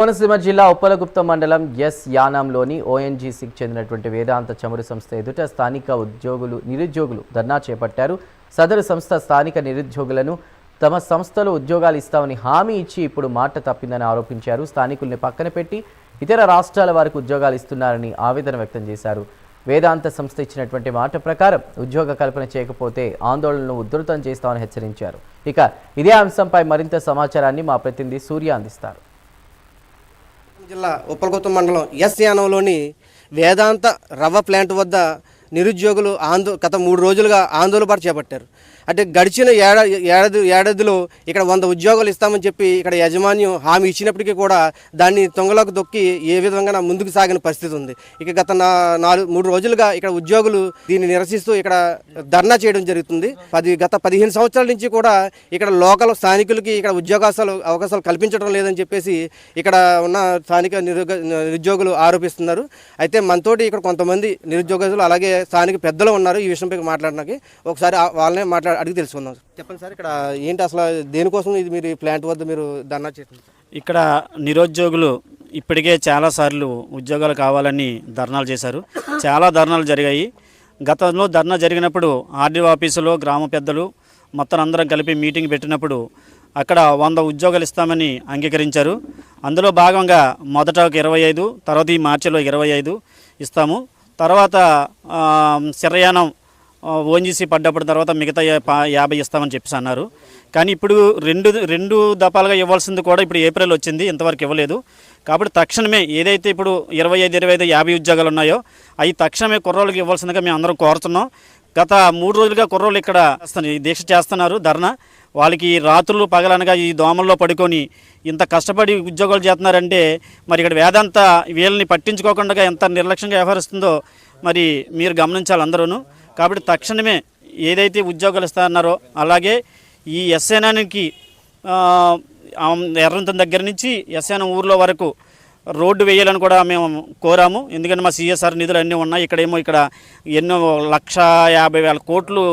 కోనసీమ జిల్లా ఉప్పలగుప్తం మండలం ఎస్ యానంలోని ఓఎన్జీసీకి చెందినటువంటి వేదాంత చమురు సంస్థ ఎదుట స్థానిక నిరుద్యోగులు ధర్నా చేపట్టారు. సదరు సంస్థ స్థానిక నిరుద్యోగులను తమ సంస్థలో ఉద్యోగాలు ఇస్తామని హామీ ఇచ్చి ఇప్పుడు మాట తప్పిందని ఆరోపించారు. స్థానికుల్ని పక్కన పెట్టి ఇతర రాష్ట్రాల వారికి ఉద్యోగాలు ఇస్తున్నారని ఆవేదన వ్యక్తం చేశారు. వేదాంత సంస్థ ఇచ్చినటువంటి మాట ప్రకారం ఉద్యోగ కల్పన చేయకపోతే ఆందోళనను ఉధృతం చేస్తామని హెచ్చరించారు. ఇక ఇదే అంశంపై మరింత సమాచారాన్ని మా ప్రతినిధి సూర్య అందిస్తారు. జిల్లా ఉప్పలగుప్తం మండలం ఎస్ యానంలోని వేదాంత రవ్వ ప్లాంట్ వద్ద నిరుద్యోగులు గత 3 రోజులుగా ఆందోళన పాటు చేపట్టారు. అంటే గడిచిన ఏడాదిలో ఇక్కడ 100 ఉద్యోగాలు ఇస్తామని చెప్పి ఇక్కడ యాజమాన్యం హామీ ఇచ్చినప్పటికీ కూడా దాన్ని తొంగలోకి దొక్కి ఏ విధంగా ముందుకు సాగిన పరిస్థితి ఉంది. ఇక గత 3 రోజులుగా ఇక్కడ ఉద్యోగులు దీన్ని నిరసిస్తూ ఇక్కడ ధర్నా చేయడం జరుగుతుంది. గత 15 సంవత్సరాల నుంచి కూడా ఇక్కడ లోకల్ స్థానికులకి ఇక్కడ అవకాశాలు కల్పించడం లేదని చెప్పేసి ఇక్కడ ఉన్న స్థానిక నిరుద్యోగులు ఆరోపిస్తున్నారు. అయితే మనతోటి ఇక్కడ కొంతమంది నిరుద్యోగులు అలాగే స్థానిక పెద్దలు ఉన్నారు. ఈ విషయంపై మాట్లాడడానికి ఒకసారి వాళ్ళనే అడిగి తెలుసుకుందాం. చెప్పండి సార్, ఇక్కడ ఏంటి అసలు దేనికోసం ఇది మీరు ప్లాంట్ వద్ద మీరు ధర్నా చేస్తున్నారు? ఇక్కడ నిరుద్యోగులు ఇప్పటికే చాలాసార్లు ఉద్యోగాలు కావాలని ధర్నాలు చేశారు. చాలా ధర్నాలు జరిగాయి. గతంలో ధర్నా జరిగినప్పుడు ఆర్డీఓ ఆఫీసులో గ్రామ పెద్దలు మొత్తం అందరం కలిపి మీటింగ్ పెట్టినప్పుడు అక్కడ 100 ఉద్యోగాలు ఇస్తామని అంగీకరించారు. అందులో భాగంగా మొదట 25, తర్వాత ఈ మార్చిలో 25 ఇస్తాము, తర్వాత శరయానం ఓఎన్జీసీ పడ్డప్పుడు తర్వాత మిగతా 50 ఇస్తామని చెప్పేసి అన్నారు. కానీ ఇప్పుడు రెండు దఫాలుగా ఇవ్వాల్సింది కూడా ఇప్పుడు ఏప్రిల్ వచ్చింది, ఇంతవరకు ఇవ్వలేదు. కాబట్టి తక్షణమే ఏదైతే ఇప్పుడు 25, 50 ఉద్యోగాలు ఉన్నాయో అవి తక్షణమే కుర్రోళ్ళకి ఇవ్వాల్సిందిగా మేము అందరం కోరుతున్నాం. గత 3 రోజులుగా కుర్రోళ్ళు ఇక్కడ దీక్ష చేస్తున్నారు, ధర్నా. వాళ్ళకి రాత్రులు పగలనగా ఈ దోమల్లో పడుకొని ఇంత కష్టపడి ఉద్యోగాలు చేస్తున్నారంటే మరి ఇక్కడ వేదాంత వీళ్ళని పట్టించుకోకుండా ఎంత నిర్లక్ష్యంగా వ్యవహరిస్తుందో మరి మీరు గమనించాలి అందరూను. కాబట్టి తక్షణమే ఏదైతే ఉద్యోగాలు ఇస్తారన్నారో అలాగే ఈ ఎస్ఎనానికి ఎర్రంతం దగ్గర నుంచి ఎస్ఎన్ ఊర్లో వరకు రోడ్డు వేయాలని కూడా మేము కోరాము. ఎందుకంటే మా సిఎస్ఆర్ నిధులు అన్నీ ఉన్నాయి. ఇక్కడ ఎన్నో 1,50,000 కోట్లు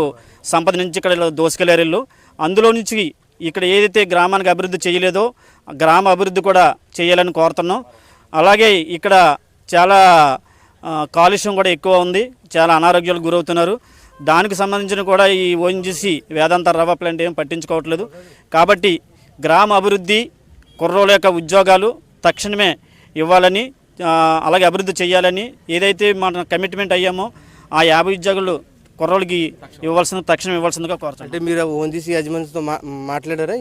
సంపద నుంచి ఇక్కడ దోసుకెళ్లారు. అందులో నుంచి ఇక్కడ ఏదైతే గ్రామానికి అభివృద్ధి చేయలేదో గ్రామ అభివృద్ధి కూడా చేయాలని కోరుతున్నాం. అలాగే ఇక్కడ చాలా కాలుష్యం కూడా ఎక్కువ ఉంది, చాలా అనారోగ్యాలకు గురవుతున్నారు. దానికి సంబంధించిన కూడా ఈ ఓఎన్జీసీ వేదాంత రవ్వ ప్లాంట్ ఏం పట్టించుకోవట్లేదు. కాబట్టి గ్రామ అభివృద్ధి, కుర్రోళ్ళ యొక్క ఉద్యోగాలు తక్షణమే ఇవ్వాలని, అలాగే అభివృద్ధి చేయాలని ఏదైతే మన కమిట్మెంట్ అయ్యామో ఆ 50 ఉద్యోగులు కుర్రోళ్ళకి తక్షణం ఇవ్వాల్సిందిగా కోరుతాం. అంటే మీరు ఓఎన్జీసీ యాజమాన్యంతో మాట్లాడారా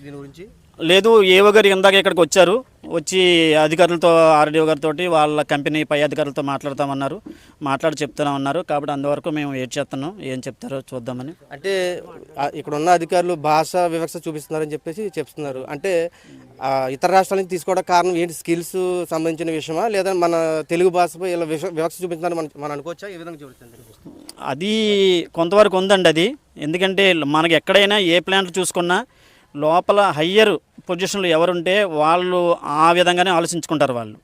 దీని గురించి? లేదు, ఏవో గారు ఇందాక ఇక్కడికి వచ్చారు, వచ్చి అధికారులతో ఆర్డీఓ గారితో వాళ్ళ కంపెనీ పై అధికారులతో మాట్లాడతామన్నారు, మాట్లాడి చెప్తామన్నారు. కాబట్టి అందువరకు మేము వెయిట్ చేస్తున్నాం, ఏం చెప్తారో చూద్దామని. అంటే ఇక్కడ ఉన్న అధికారులు భాష వివక్ష చూపిస్తున్నారని చెప్పేసి చెప్తున్నారు. అంటే ఇతర రాష్ట్రాల నుంచి తీసుకోవడం కారణం ఏంటి? స్కిల్స్ సంబంధించిన విషయమా, లేదా మన తెలుగు భాషపై ఇలా వివక్ష చూపిస్తున్నారు మనం అనుకోవచ్చా? ఏ విధంగా చూపిస్తుంది? అది కొంతవరకు ఉందండి అది. ఎందుకంటే మనకి ఎక్కడైనా ఏ ప్లాంట్లు చూసుకున్నా లోపల హయ్యర్ పొజిషన్లు ఎవరుంటే వాళ్ళు ఆ విధంగానే ఆలోచించుకుంటారు వాళ్ళు.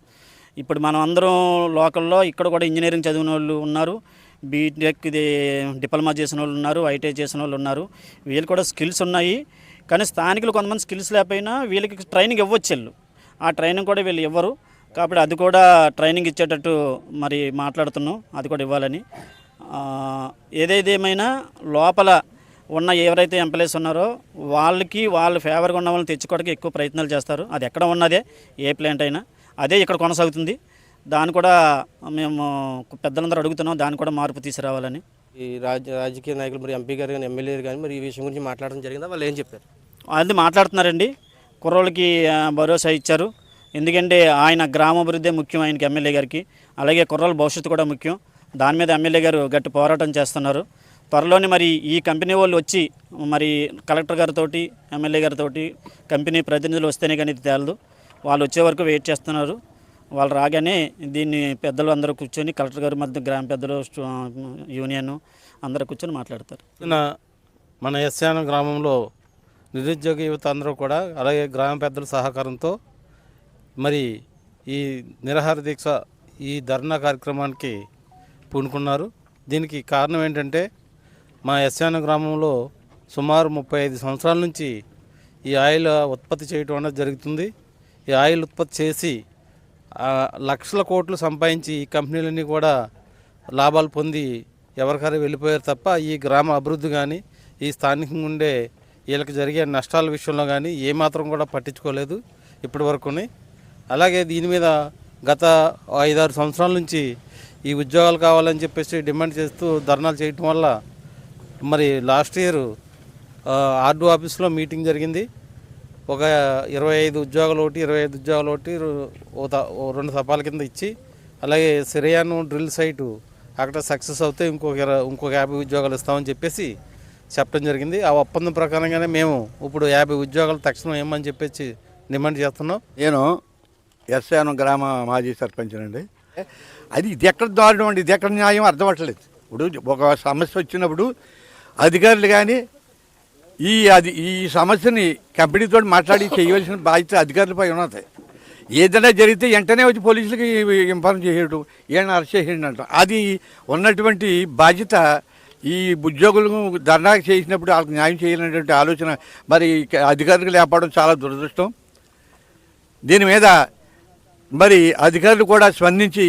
ఇప్పుడు మనం అందరం లోకల్లో ఇక్కడ కూడా ఇంజనీరింగ్ చదివిన వాళ్ళు ఉన్నారు, బీటెక్ డిప్లొమా చేసిన వాళ్ళు ఉన్నారు, ఐటీఐ చేసిన వాళ్ళు ఉన్నారు. వీళ్ళు కూడా స్కిల్స్ ఉన్నాయి. కానీ స్థానికులు కొంతమంది స్కిల్స్ లేకపోయినా వీళ్ళకి ట్రైనింగ్ ఇవ్వచ్చు వీళ్ళు. ఆ ట్రైనింగ్ కూడా వీళ్ళు ఇవ్వరు. కాబట్టి అది కూడా ట్రైనింగ్ ఇచ్చేటట్టు మరి మాట్లాడుతున్నాం, అది కూడా ఇవ్వాలని. ఏదేదేమైనా లోపల ఉన్న ఎవరైతే ఎంప్లాయీస్ ఉన్నారో వాళ్ళు ఫేవర్గా ఉన్న వాళ్ళని తెచ్చుకోవడానికి ఎక్కువ ప్రయత్నాలు చేస్తారు. అది ఎక్కడ ఉన్నదే, ఏ ప్లాంట్ అయినా అదే ఇక్కడ కొనసాగుతుంది. దాన్ని కూడా మేము పెద్దలందరూ అడుగుతున్నాం, దాన్ని కూడా మార్పు తీసుకురావాలని. ఈ రాజకీయ నాయకులు మరి ఎంపీ గారు కానీ ఎమ్మెల్యే కానీ మరి ఈ విషయం గురించి మాట్లాడడం జరిగిందా? వాళ్ళు ఏం చెప్పారు? అది మాట్లాడుతున్నారండి. కుర్రోళ్ళకి భరోసా ఇచ్చారు. ఎందుకంటే ఆయన గ్రామాభివృద్ధి ముఖ్యం ఆయనకి, ఎమ్మెల్యే గారికి. అలాగే కుర్రోళ్ళ భవిష్యత్తు కూడా ముఖ్యం. దాని మీద ఎమ్మెల్యే గారు గట్టి పోరాటం చేస్తున్నారు. త్వరలోనే మరి ఈ కంపెనీ వాళ్ళు వచ్చి మరి కలెక్టర్ గారితో, ఎమ్మెల్యే గారితో, కంపెనీ ప్రతినిధులు వస్తేనే కానీ ఇది తేలదు. వాళ్ళు వచ్చే వరకు వెయిట్ చేస్తున్నారు. వాళ్ళు రాగానే దీన్ని పెద్దలు అందరూ కూర్చొని, కలెక్టర్ గారి మధ్య గ్రామ పెద్దలు, యూనియన్ అందరూ కూర్చొని మాట్లాడతారు. మన ఎస్యానం గ్రామంలో నిరుద్యోగ యువత అందరూ కూడా అలాగే గ్రామ పెద్దల సహకారంతో మరి ఈ నిరాహార దీక్ష, ఈ ధర్నా కార్యక్రమానికి పూనుకున్నారు. దీనికి కారణం ఏంటంటే మా ఎస్యానం గ్రామంలో సుమారు 35 సంవత్సరాల నుంచి ఈ ఆయిల్ ఉత్పత్తి చేయడం అనేది జరుగుతుంది. ఈ ఆయిల్ ఉత్పత్తి చేసి లక్షల కోట్లు సంపాదించి ఈ కంపెనీలన్నీ కూడా లాభాలు పొంది ఎవరికైనా వెళ్ళిపోయారు తప్ప ఈ గ్రామ అభివృద్ధి కానీ ఈ స్థానికంగా ఉండే వీళ్ళకి జరిగే నష్టాల విషయంలో కానీ ఏమాత్రం కూడా పట్టించుకోలేదు ఇప్పటి వరకుని. అలాగే దీని మీద గత 5-6 సంవత్సరాల నుంచి ఈ ఉద్యోగాలు కావాలని చెప్పేసి డిమాండ్ చేస్తూ ధర్నాలు చేయటం వల్ల మరి లాస్ట్ ఇయర్ ఆర్డీఓ ఆఫీస్లో మీటింగ్ జరిగింది. ఒక 25 ఉద్యోగాలు ఒకటి 25 ఉద్యోగాలు ఒకటి 2 సపాల కింద ఇచ్చి, అలాగే సిరియాను డ్రిల్ సైటు అక్కడ సక్సెస్ అవుతే ఇంకొక 50 ఉద్యోగాలు ఇస్తామని చెప్పేసి చెప్పడం జరిగింది. ఆ ఒప్పందం ప్రకారంగానే మేము ఇప్పుడు 50 ఉద్యోగాలు తక్షణం ఏమని చెప్పేసి డిమాండ్ చేస్తున్నాం. నేను ఎస్యానం గ్రామ మాజీ సర్పంచ్ అండి. ఇది ఎక్కడ దారుణం అండి, ఇది ఎక్కడ న్యాయం అర్థం అవ్వట్లేదు. ఇప్పుడు ఒక సమస్య వచ్చినప్పుడు అధికారులు కానీ ఈ సమస్యని కంపెనీతో మాట్లాడి చేయవలసిన బాధ్యత అధికారులపై ఉన్నది. ఏదైనా జరిగితే వెంటనే వచ్చి పోలీసులకి ఇన్ఫార్మ్ చేయడం, ఏమైనా అరెస్ట్ చేసేయండి అంటాం. అది ఉన్నటువంటి బాధ్యత ఈ ఉద్యోగులు ధర్నా చేసినప్పుడు వాళ్ళకి న్యాయం చేయాలనేటువంటి ఆలోచన మరి అధికారులు లేకపోవడం చాలా దురదృష్టం. దీని మీద మరి అధికారులు కూడా స్పందించి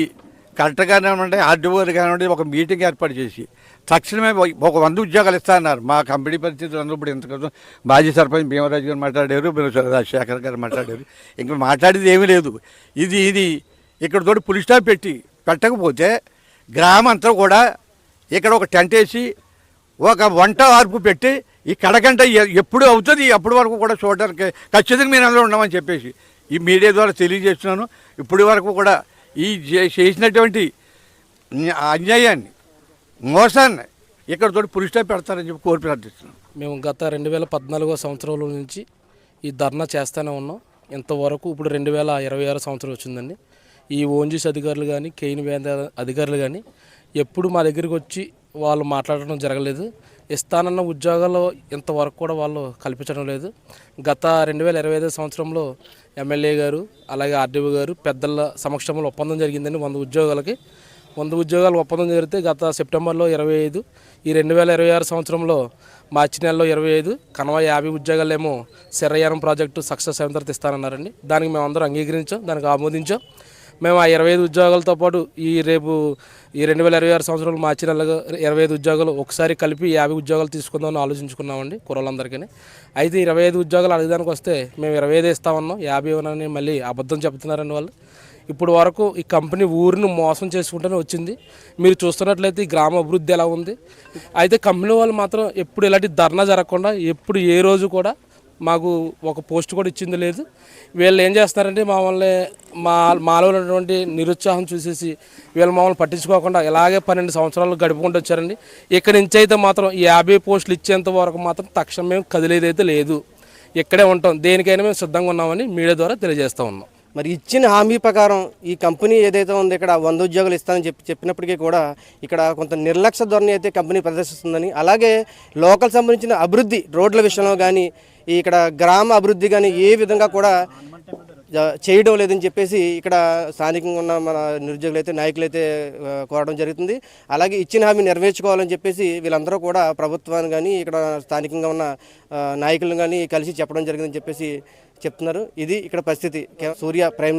కలెక్టర్ కానివ్వండి, ఆర్డీఓ గారు కానివ్వండి ఒక మీటింగ్ ఏర్పాటు చేసి తక్షణమే ఒక 100 ఉద్యోగాలు ఇస్తారన్నారు. మా కంపెనీ పరిస్థితులు అందరూ ఇప్పుడు ఇంతకోసం మాజీ సర్పంచ్ భీమరాజు గారు మాట్లాడారు, రాజశేఖర్ గారు మాట్లాడారు. ఇంకా మాట్లాడేది ఏమీ లేదు. ఇది ఇక్కడ తోటి పులి స్టాప్ పెట్టకపోతే గ్రామం అంతా కూడా ఇక్కడ ఒక టెంట్ వేసి ఒక వంట వార్పు పెట్టి ఈ కడగంట ఎప్పుడు అవుతుంది అప్పటి వరకు కూడా చూడడానికి ఖచ్చితంగా మీరు అందరూ ఉండమని చెప్పేసి ఈ మీడియా ద్వారా తెలియజేస్తున్నాను. ఇప్పటి వరకు కూడా ఈ చేసినటువంటి అన్యాయాన్ని, మోసాన్ని ఇక్కడతో పులి స్టాప్ పెడతారని చెప్పి కోరి ప్రార్థిస్తున్నాం. మేము గత 2014 సంవత్సరంలో నుంచి ఈ ధర్నా చేస్తూనే ఉన్నాం. ఇంతవరకు ఇప్పుడు 2026 సంవత్సరం వచ్చిందండి. ఈ ఓఎన్జీసీ అధికారులు కానీ కేయిన్ వేద అధికారులు కానీ ఎప్పుడు మా దగ్గరికి వచ్చి వాళ్ళు మాట్లాడడం జరగలేదు. ఇస్తానన్న ఉద్యోగాలు ఇంతవరకు కూడా వాళ్ళు కల్పించడం లేదు. గత 2025 సంవత్సరంలో ఎమ్మెల్యే గారు అలాగే ఆర్డీఓ గారు పెద్దల సమక్షంలో ఒప్పందం జరిగిందండి. 100 ఉద్యోగాలకి 100 ఉద్యోగాలు ఒప్పందం జరిగితే గత సెప్టెంబర్లో 25, ఈ 2026 సంవత్సరంలో మార్చి నెలలో 25, కనవ 50 ఉద్యోగాలేమో శరయానం ప్రాజెక్టు సక్సెస్ అయిన తర్వాత ఇస్తానన్నారండి. దానికి మేము అందరూ అంగీకరించాం, దానికి ఆమోదించాం. మేము ఆ 25 ఉద్యోగాలతో పాటు ఈ 2026 సంవత్సరంలో మార్చి నెలలో 25 ఉద్యోగాలు ఒకసారి కలిపి 50 ఉద్యోగాలు తీసుకుందామని ఆలోచించుకున్నామండి కుర్రోళ్ళందరికీ. అయితే 25 ఉద్యోగాలు అడగడానికి వస్తే మేము 25 ఇస్తామన్నాం, 50 ఇవ్వనని మళ్ళీ అబద్ధం చెప్తున్నారండి వాళ్ళు. ఇప్పుడు వరకు ఈ కంపెనీ ఊరిని మోసం చేసుకుంటూనే వచ్చింది. మీరు చూస్తున్నట్లయితే ఈ గ్రామ అభివృద్ధి ఎలా ఉంది. అయితే కంపెనీ వాళ్ళు మాత్రం ఎప్పుడు ఇలాంటి ధర్నా జరగకుండా ఎప్పుడు ఏ రోజు కూడా మాకు ఒక పోస్ట్ కూడా ఇచ్చింది లేదు. వీళ్ళు ఏం చేస్తారంటే మాలో ఉన్నటువంటి నిరుత్సాహం చూసేసి వీళ్ళు మమ్మల్ని పట్టించుకోకుండా ఇలాగే 12 సంవత్సరాలు గడుపుకుంటూ వచ్చారండి. ఇక్కడి నుంచి అయితే మాత్రం 50 పోస్టులు ఇచ్చేంత వరకు మాత్రం తక్షణం మేము కదిలేదైతే లేదు. ఇక్కడే ఉంటాం, దేనికైనా మేము సిద్ధంగా ఉన్నామని మీడియా ద్వారా తెలియజేస్తూ ఉన్నాం. మరి ఇచ్చిన హామీ ప్రకారం ఈ కంపెనీ ఏదైతే ఉందో ఇక్కడ 100 ఉద్యోగాలు ఇస్తానని చెప్పినప్పటికీ కూడా ఇక్కడ కొంత నిర్లక్ష్య ధోరణి అయితే కంపెనీ ప్రదర్శిస్తుందని, అలాగే లోకల్ సంబంధించిన అభివృద్ధి రోడ్ల విషయంలో కానీ ఇక్కడ గ్రామ అభివృద్ధి కానీ ఏ విధంగా కూడా చేయడం లేదని చెప్పేసి ఇక్కడ స్థానికంగా ఉన్న మన నిరుద్యోగులు అయితే నాయకులు అయితే కోరడం జరుగుతుంది. అలాగే ఇచ్చిన హామీ నెరవేర్చుకోవాలని చెప్పేసి వీళ్ళందరూ కూడా ప్రభుత్వాన్ని కానీ ఇక్కడ స్థానికంగా ఉన్న నాయకులను కానీ కలిసి చెప్పడం జరిగిందని చెప్పేసి చెప్తున్నారు. ఇది ఇక్కడ పరిస్థితి. సూర్య ప్రైమ్